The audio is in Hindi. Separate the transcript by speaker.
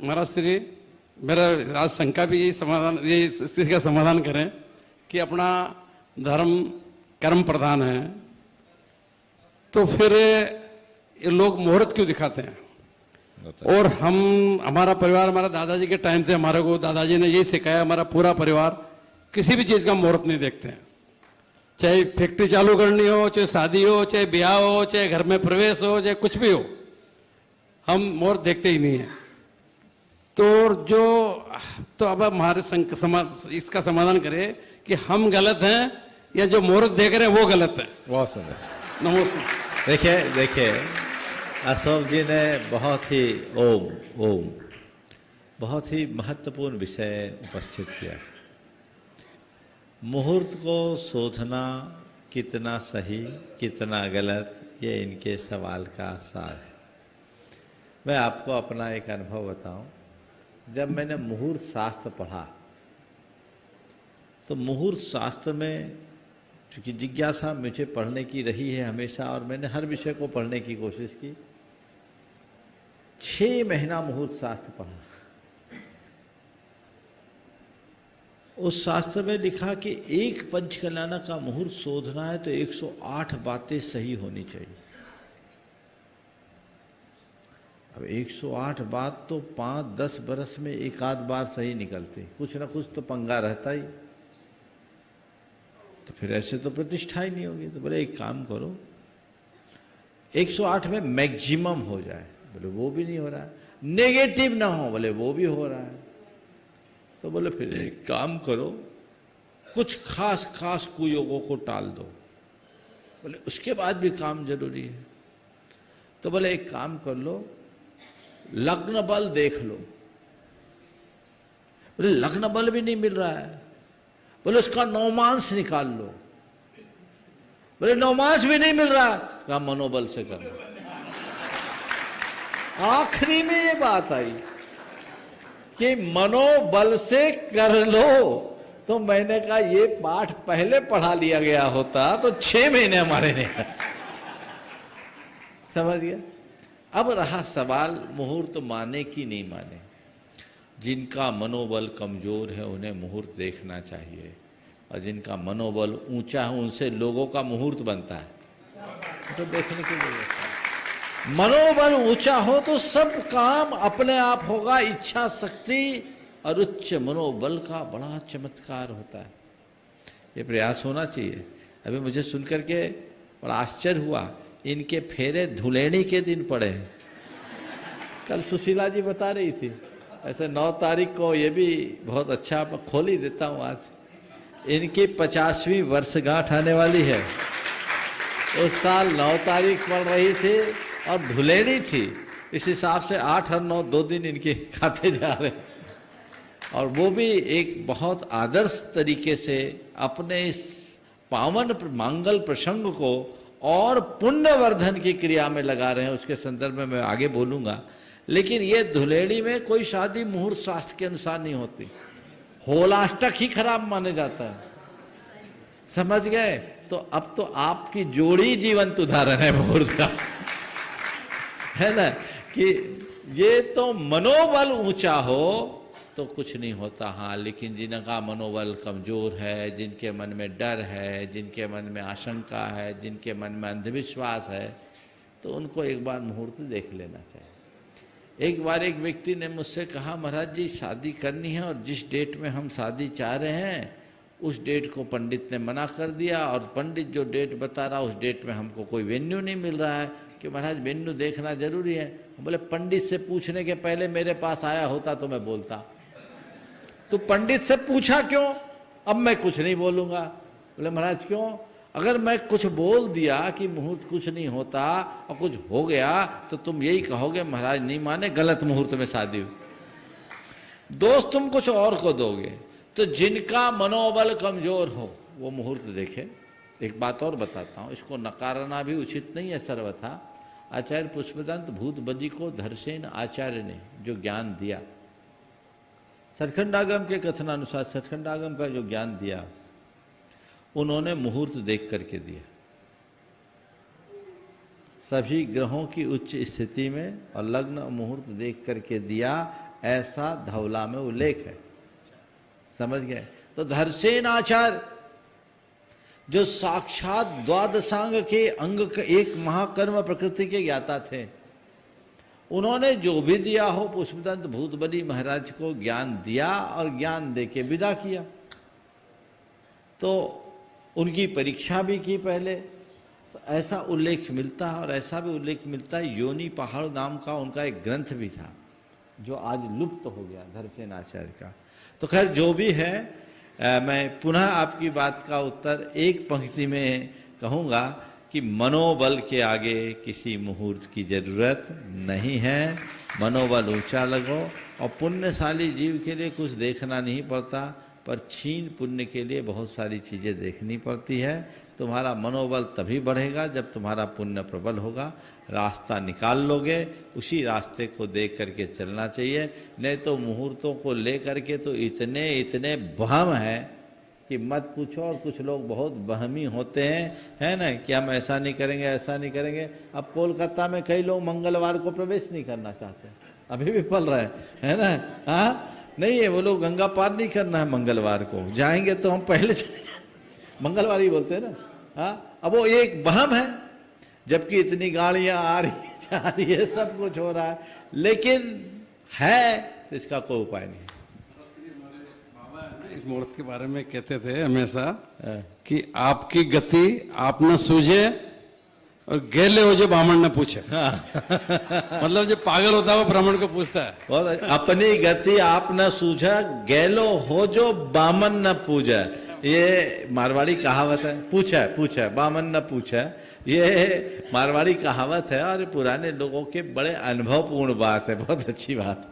Speaker 1: महाराज श्री, मेरा आज शंका भी यही समाधान, ये इस चीज का समाधान करें कि अपना धर्म कर्म प्रधान है, तो फिर ये लोग मुहूर्त क्यों दिखाते हैं? और हमारा परिवार, हमारा दादाजी के टाइम से हमारे को दादाजी ने यही सिखाया, हमारा पूरा परिवार किसी भी चीज का मुहूर्त नहीं देखते हैं। चाहे फैक्ट्री चालू करनी हो, चाहे शादी हो, चाहे ब्याह हो, चाहे घर में प्रवेश हो, चाहे कुछ भी हो, हम मुहूर्त देखते ही नहीं है। तो अब हमारे इसका समाधान करें कि हम गलत हैं या जो मुहूर्त देख रहे हैं वो गलत है।
Speaker 2: बहुत सुंदर।
Speaker 1: नमस्ते।
Speaker 2: देखिए अशोक जी ने बहुत ही महत्वपूर्ण विषय उपस्थित किया। मुहूर्त को शोधना कितना सही कितना गलत, ये इनके सवाल का सार है। मैं आपको अपना एक अनुभव बताऊं। जब मैंने मुहूर्त शास्त्र पढ़ा तो मुहूर्त शास्त्र में, चूँकि जिज्ञासा मुझे पढ़ने की रही है हमेशा और मैंने हर विषय को पढ़ने की कोशिश की, 6 महीना मुहूर्त शास्त्र पढ़ा। उस शास्त्र में लिखा कि एक पंचकल्याण का मुहूर्त शोधना है तो 108 बातें सही होनी चाहिए। अब 108 बात तो 5-10 बरस में एक आध बार सही निकलते, कुछ ना कुछ तो पंगा रहता ही, तो फिर ऐसे तो प्रतिष्ठा ही नहीं होगी। तो बोले एक काम करो, 108 में मैक्सिमम हो जाए। बोले वो भी नहीं हो रहा है। नेगेटिव ना हो, बोले वो भी हो रहा है। तो बोले फिर एक काम करो, कुछ खास कुयोगों को टाल दो। बोले उसके बाद भी काम जरूरी है। तो बोले एक काम कर लो, लग्न बल देख लो। बोले लग्न बल भी नहीं मिल रहा है। बोले उसका नौमांस निकाल लो। बोले नौमांस भी नहीं मिल रहा, कहा मनोबल से कर लो। आखिरी में ये बात आई कि मनोबल से कर लो। तो मैंने कहा ये पाठ पहले पढ़ा लिया गया होता तो 6 महीने हमारे नहीं आते। समझ गया? अब रहा सवाल मुहूर्त माने कि नहीं माने। जिनका मनोबल कमजोर है उन्हें मुहूर्त देखना चाहिए, और जिनका मनोबल ऊंचा है उनसे लोगों का मुहूर्त बनता है, तो देखने के लिए। मनोबल ऊंचा हो तो सब काम अपने आप होगा। इच्छा शक्ति और उच्च मनोबल का बड़ा चमत्कार होता है। ये प्रयास होना चाहिए। अभी मुझे सुनकर के बड़ा आश्चर्य हुआ, इनके फेरे धुलेणी के दिन पड़े हैं। कल सुशीला जी बता रही थी, ऐसे 9 तारीख को, ये भी बहुत अच्छा, खोल ही देता हूँ आज। इनकी 50वीं वर्षगांठ आने वाली है। उस साल 9 तारीख पड़ रही थी और धुलेड़ी थी, इस हिसाब से 8 और 9 2 दिन इनके खाते जा रहे हैं। और वो भी एक बहुत आदर्श तरीके से अपने इस पावन मंगल प्रसंग को और पुण्यवर्धन की क्रिया में लगा रहे हैं। उसके संदर्भ में मैं आगे बोलूँगा। लेकिन ये धुलेड़ी में कोई शादी मुहूर्त शास्त्र के अनुसार नहीं होती। होलाष्टक ही खराब माने जाता है। समझ गए? तो अब तो आपकी जोड़ी जीवंत उदाहरण है मुहूर्त का, है ना? कि ये तो मनोबल ऊंचा हो तो कुछ नहीं होता। हाँ, लेकिन जिनका मनोबल कमजोर है, जिनके मन में डर है, जिनके मन में आशंका है, जिनके मन में अंधविश्वास है, तो उनको एक बार मुहूर्त देख लेना चाहिए। एक बार एक व्यक्ति ने मुझसे कहा, महाराज जी शादी करनी है और जिस डेट में हम शादी चाह रहे हैं उस डेट को पंडित ने मना कर दिया, और पंडित जो डेट बता रहा उस डेट में हमको कोई वेन्यू नहीं मिल रहा है कि महाराज वेन्यू देखना जरूरी है। बोले पंडित से पूछने के पहले मेरे पास आया होता तो मैं बोलता। तो पंडित से पूछा क्यों? अब मैं कुछ नहीं बोलूँगा। बोले महाराज क्यों? अगर मैं कुछ बोल दिया कि मुहूर्त कुछ नहीं होता और कुछ हो गया तो तुम यही कहोगे महाराज नहीं माने, गलत मुहूर्त में शादी हुई। दोस्त तुम कुछ और को दोगे। तो जिनका मनोबल कमजोर हो वो मुहूर्त देखे। एक बात और बताता हूँ, इसको नकारना भी उचित नहीं है सर्वथा। आचार्य पुष्पदंत भूतबली को धरसेन आचार्य ने जो ज्ञान दिया, सचखंडागम के कथनानुसार सचखंडागम का जो ज्ञान दिया, उन्होंने मुहूर्त देख करके दिया। सभी ग्रहों की उच्च स्थिति में और लग्न मुहूर्त देख करके दिया। ऐसा धवला में उल्लेख है। समझ गए? तो धरसेन आचार्य जो साक्षात द्वादशांग के अंग का एक महाकर्म प्रकृति के ज्ञाता थे, उन्होंने जो भी दिया हो पुष्पदंत भूतबली महाराज को ज्ञान दिया और ज्ञान देके विदा किया। तो उनकी परीक्षा भी की पहले, तो ऐसा उल्लेख मिलता है। और ऐसा भी उल्लेख मिलता है, योनि पहाड़ नाम का उनका एक ग्रंथ भी था जो आज लुप्त हो गया, धरसेन आचार्य का। तो खैर जो भी है, मैं पुनः आपकी बात का उत्तर एक पंक्ति में कहूँगा कि मनोबल के आगे किसी मुहूर्त की जरूरत नहीं है। मनोबल ऊंचा लगो, और पुण्यशाली जीव के लिए कुछ देखना नहीं पड़ता, पर छीन पुण्य के लिए बहुत सारी चीज़ें देखनी पड़ती है। तुम्हारा मनोबल तभी बढ़ेगा जब तुम्हारा पुण्य प्रबल होगा। रास्ता निकाल लोगे, उसी रास्ते को देख करके चलना चाहिए। नहीं तो मुहूर्तों को ले करके तो इतने इतने बहम है कि मत पूछो। और कुछ लोग बहुत बहमी होते हैं, है ना, कि हम ऐसा नहीं करेंगे, ऐसा नहीं करेंगे। अब कोलकाता में कई लोग मंगलवार को प्रवेश नहीं करना चाहते, अभी भी पल रहे है ना। हाँ, नहीं है, वो लोग गंगा पार नहीं करना है मंगलवार को, जाएंगे तो हम पहले चले जाएंगे, मंगलवार ही बोलते हैं ना। हाँ, अब वो एक बहम है, जबकि इतनी गाड़ियां आ रही है, जा रही है, सब कुछ हो रहा है, लेकिन है तो इसका कोई उपाय नहीं।
Speaker 1: एक मुहूर्त के बारे में कहते थे हमेशा कि आपकी गति आप न सूझे और गेले हो जो ब्राह्मण न पूछे। मतलब जो पागल होता है वो ब्राह्मण को पूछता है।
Speaker 2: बहुत, अपनी गति आप न सूझा, गैलो हो जो बामन न पूजा। ये मारवाड़ी कहावत है। पूछा बामन न पूछा, ये मारवाड़ी कहावत है और पुराने लोगों के बड़े अनुभवपूर्ण बात है, बहुत अच्छी बात।